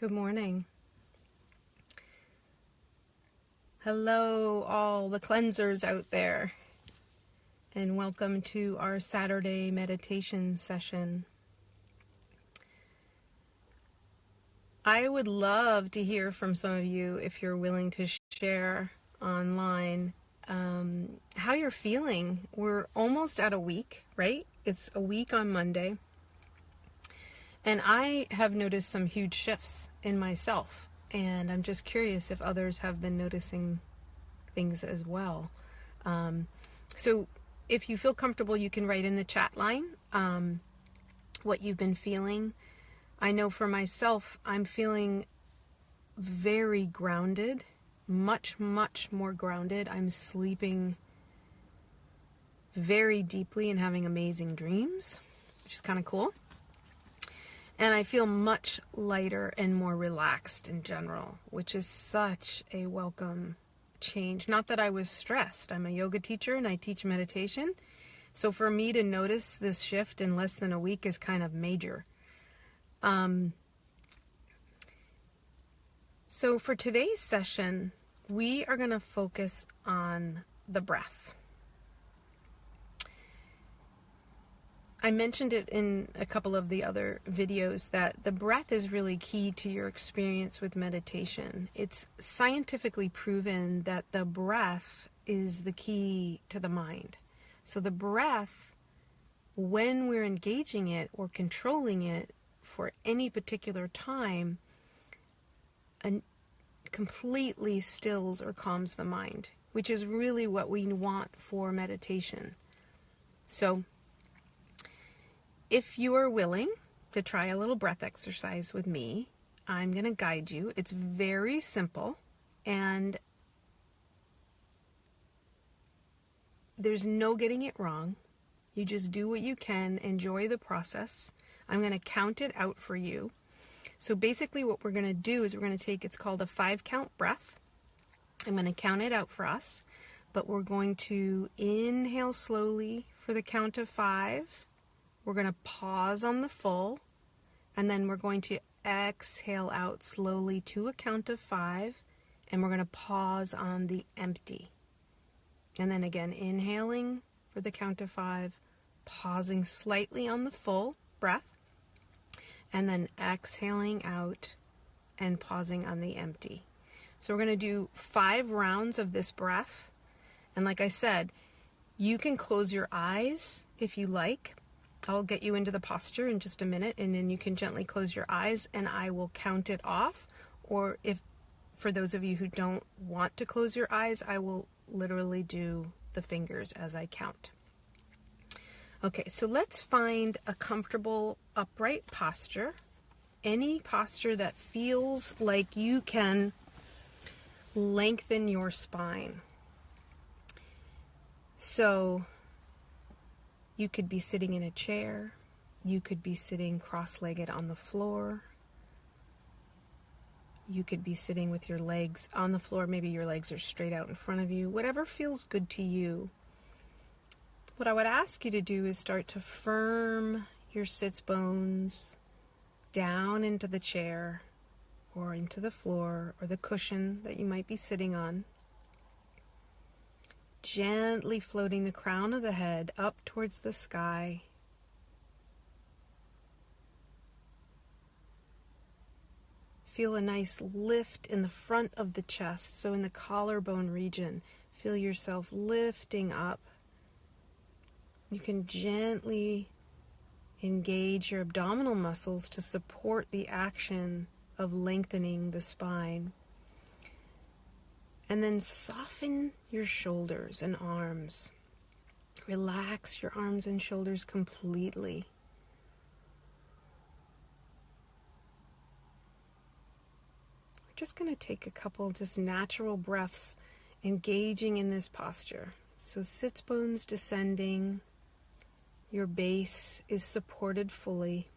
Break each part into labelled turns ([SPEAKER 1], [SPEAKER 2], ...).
[SPEAKER 1] Good morning. Hello, all the cleansers out there, and welcome to our Saturday meditation session. I would love to hear from some of you if you're willing to share online how you're feeling. We're almost at a week, right? It's a week on Monday. And I have noticed some huge shifts in myself, and I'm just curious if others have been noticing things as well. So if you feel comfortable, you can write in the chat line what you've been feeling. I know for myself, I'm feeling very grounded, much more grounded. I'm sleeping very deeply and having amazing dreams, which is kind of cool. And I feel much lighter and more relaxed in general, which is such a welcome change. Not that I was stressed. I'm a yoga teacher and I teach meditation. So for me to notice this shift in less than a week is kind of major. So for today's session, we are going to focus on the breath. I mentioned it in a couple of the other videos that the breath is really key to your experience with meditation. It's scientifically proven that the breath is the key to the mind. So the breath, when we're engaging it or controlling it for any particular time, completely stills or calms the mind, which is really what we want for meditation. So if you are willing to try a little breath exercise with me, I'm going to guide you. It's very simple, and there's no getting it wrong. You just do what you can, enjoy the process. I'm going to count it out for you. So basically what we're going to do is we're going to take, it's called a 5-count breath. I'm going to count it out for us, but we're going to inhale slowly for the count of 5. We're going to pause on the full, and then we're going to exhale out slowly to a count of 5, and we're going to pause on the empty. And then again, inhaling for the count of 5, pausing slightly on the full breath, and then exhaling out and pausing on the empty. So we're going to do 5 rounds of this breath. And like I said, you can close your eyes if you like. I'll get you into the posture in just a minute, and then you can gently close your eyes and I will count it off. Or if, for those of you who don't want to close your eyes, I will literally do the fingers as I count. Okay, so let's find a comfortable upright posture. Any posture that feels like you can lengthen your spine. So you could be sitting in a chair. You could be sitting cross-legged on the floor. You could be sitting with your legs on the floor. Maybe your legs are straight out in front of you. Whatever feels good to you. What I would ask you to do is start to firm your sits bones down into the chair or into the floor or the cushion that you might be sitting on. Gently floating the crown of the head up towards the sky. Feel a nice lift in the front of the chest, so in the collarbone region. Feel yourself lifting up. You can gently engage your abdominal muscles to support the action of lengthening the spine. And then soften your shoulders and arms. Relax your arms and shoulders completely. We're just going to take a couple just natural breaths, engaging in this posture. So sits bones descending. Your base is supported fully.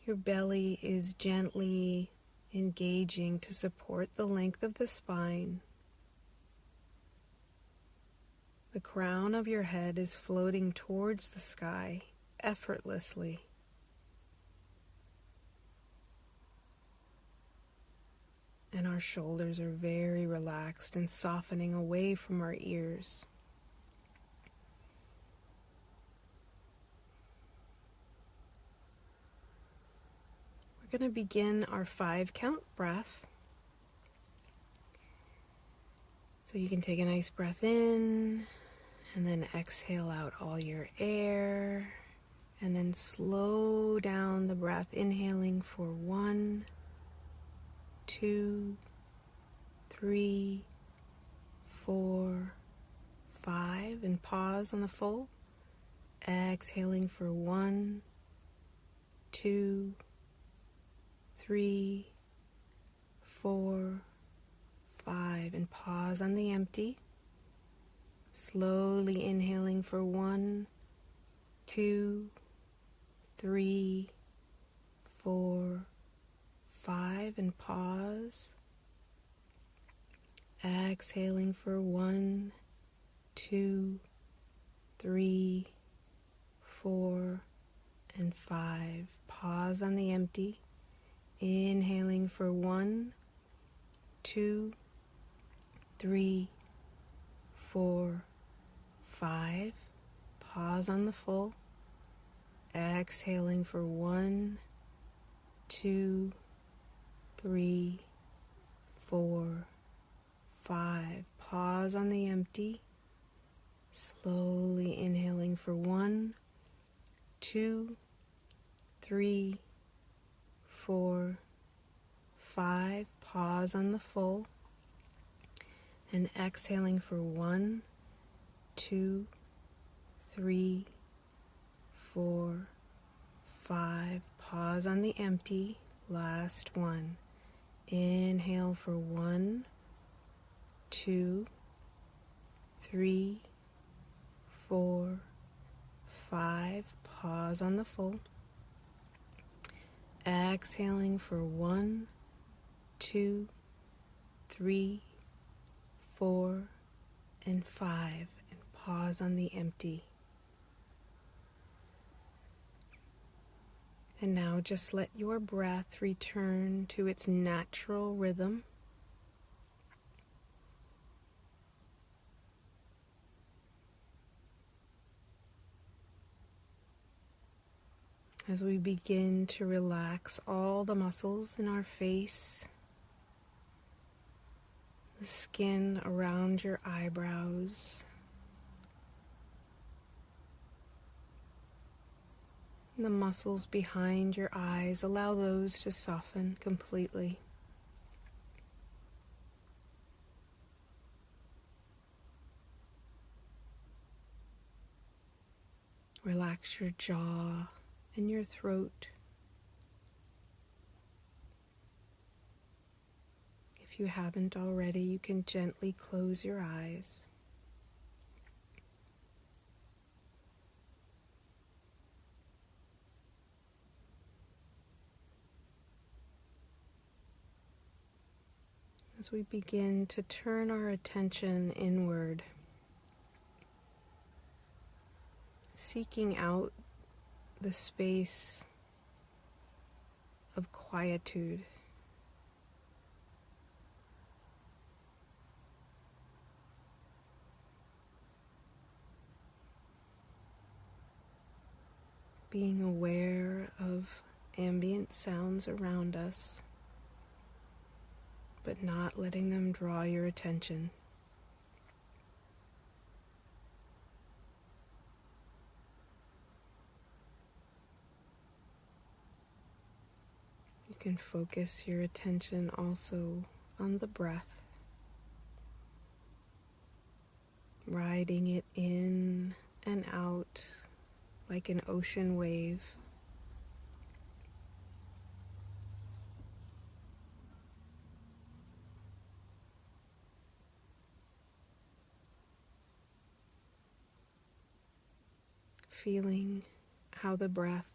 [SPEAKER 1] Your belly is gently engaging to support the length of the spine. The crown of your head is floating towards the sky effortlessly. And our shoulders are very relaxed and softening away from our ears. We're going to begin our 5-count breath. So you can take a nice breath in and then exhale out all your air, and then slow down the breath, inhaling for 1, 2, 3, 4, 5, and pause on the full. Exhaling for 1, 2, 3, 4, 5, and pause on the empty. Slowly inhaling for 1, 2, 3, 4, 5, and pause. Exhaling for 1, 2, 3, 4, and 5. Pause on the empty. Inhaling for 1, 2, 3, 4, 5. Pause on the full. Exhaling for 1, 2, 3, 4, 5. Pause on the empty. Slowly inhaling for 1, 2, 3, 4, 5. Pause on the full. And exhaling for 1, 2, 3, 4, 5. Pause on the empty. Last one. Inhale for 1, 2, 3, 4, 5. Pause on the full. Exhaling for 1, 2, 3, 4, and 5. And pause on the empty. And now just let your breath return to its natural rhythm. As we begin to relax all the muscles in our face, the skin around your eyebrows, the muscles behind your eyes, allow those to soften completely. Relax your jaw and your throat. If you haven't already, you can gently close your eyes. As we begin to turn our attention inward, seeking out the space of quietude. Being aware of ambient sounds around us, but not letting them draw your attention. You can focus your attention also on the breath, riding it in and out like an ocean wave. Feeling how the breath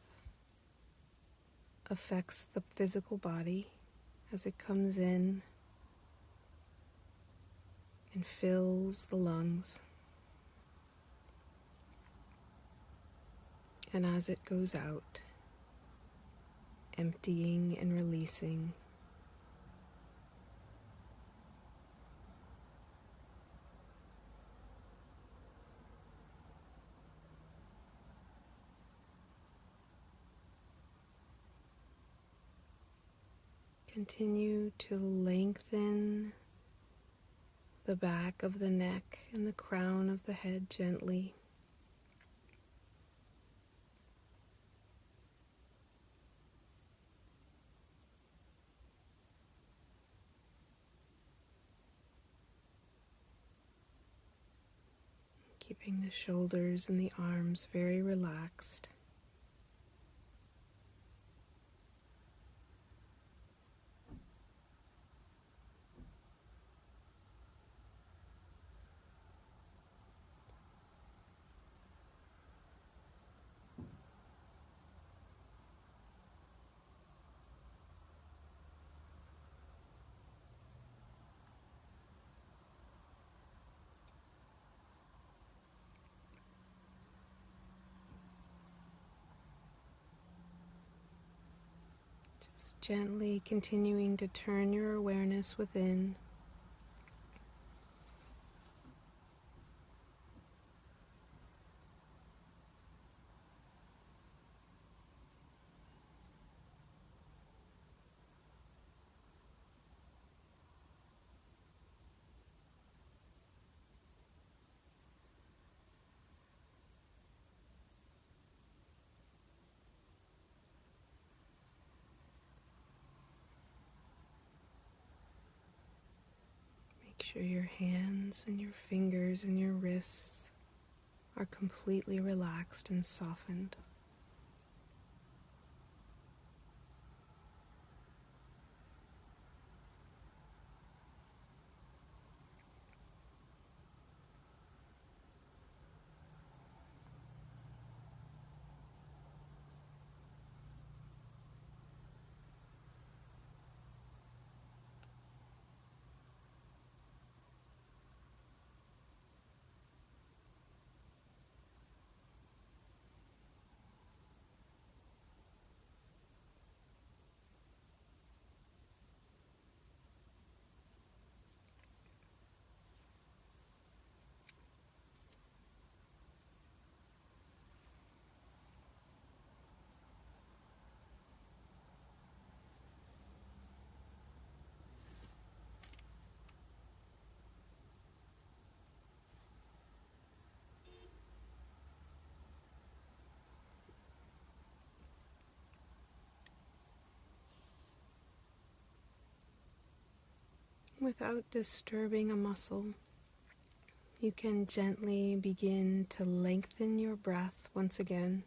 [SPEAKER 1] affects the physical body as it comes in and fills the lungs, and as it goes out, emptying and releasing Continue to lengthen the back of the neck and the crown of the head gently. Keeping the shoulders and the arms very relaxed. Gently continuing to turn your awareness within. Make sure your hands and your fingers and your wrists are completely relaxed and softened. Without disturbing a muscle, you can gently begin to lengthen your breath once again.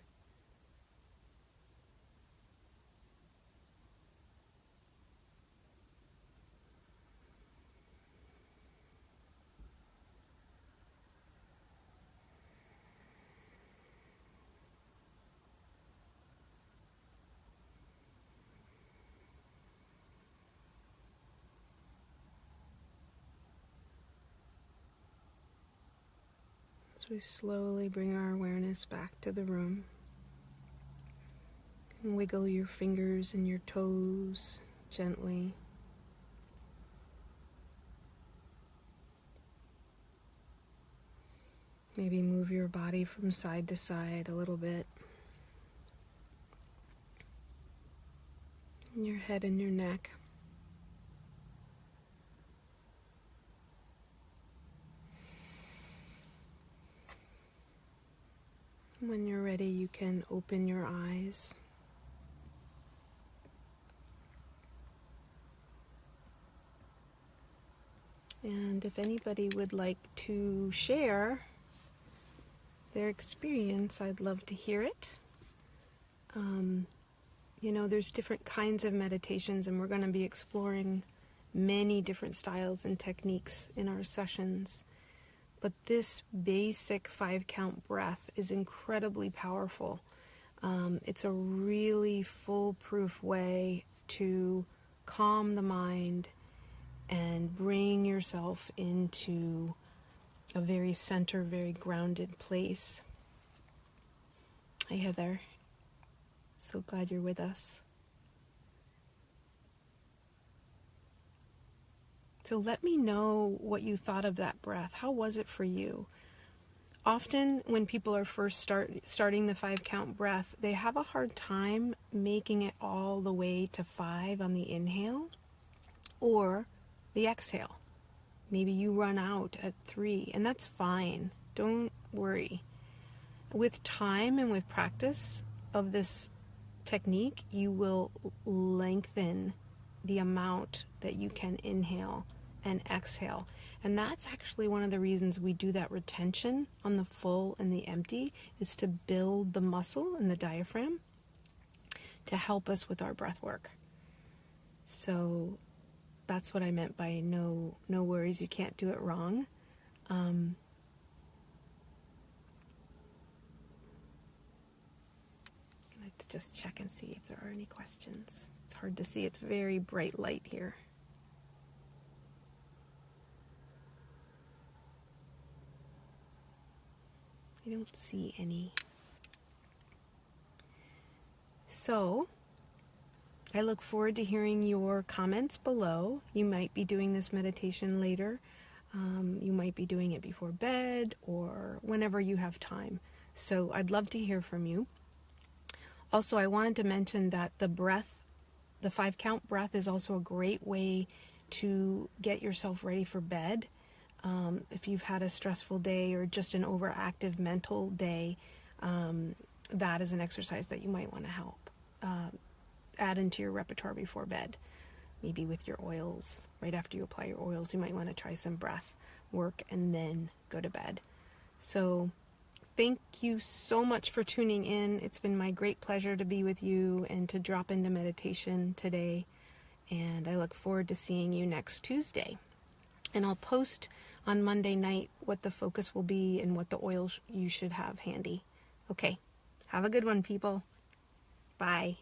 [SPEAKER 1] As we slowly bring our awareness back to the room, and wiggle your fingers and your toes gently. Maybe move your body from side to side a little bit. And your head and your neck. When you're ready, you can open your eyes. And if anybody would like to share their experience, I'd love to hear it. There's different kinds of meditations, and we're going to be exploring many different styles and techniques in our sessions. But this basic 5-count breath is incredibly powerful. It's a really foolproof way to calm the mind and bring yourself into a very center, very grounded place. Hi, Heather. So glad you're with us. So let me know what you thought of that breath. How was it for you? Often when people are first starting the 5-count breath, they have a hard time making it all the way to 5 on the inhale or the exhale. Maybe you run out at 3, and that's fine. Don't worry. With time and with practice of this technique, you will lengthen the amount that you can inhale and exhale. And that's actually one of the reasons we do that retention on the full and the empty, is to build the muscle in the diaphragm to help us with our breath work. So that's what I meant by no worries, you can't do it wrong. I'd like to just check and see if there are any questions. It's hard to see, it's very bright light here. I don't see any. So, I look forward to hearing your comments below. You might be doing this meditation later. You might be doing it before bed or whenever you have time. So I'd love to hear from you. Also, I wanted to mention that the 5-count breath is also a great way to get yourself ready for bed. If you've had a stressful day or just an overactive mental day, that is an exercise that you might want to help add into your repertoire before bed. Maybe with your oils. Right after you apply your oils, you might want to try some breath work and then go to bed. So thank you so much for tuning in. It's been my great pleasure to be with you and to drop into meditation today. And I look forward to seeing you next Tuesday. And I'll post on Monday night what the focus will be and what the oil you should have handy. Okay, have a good one, people. Bye.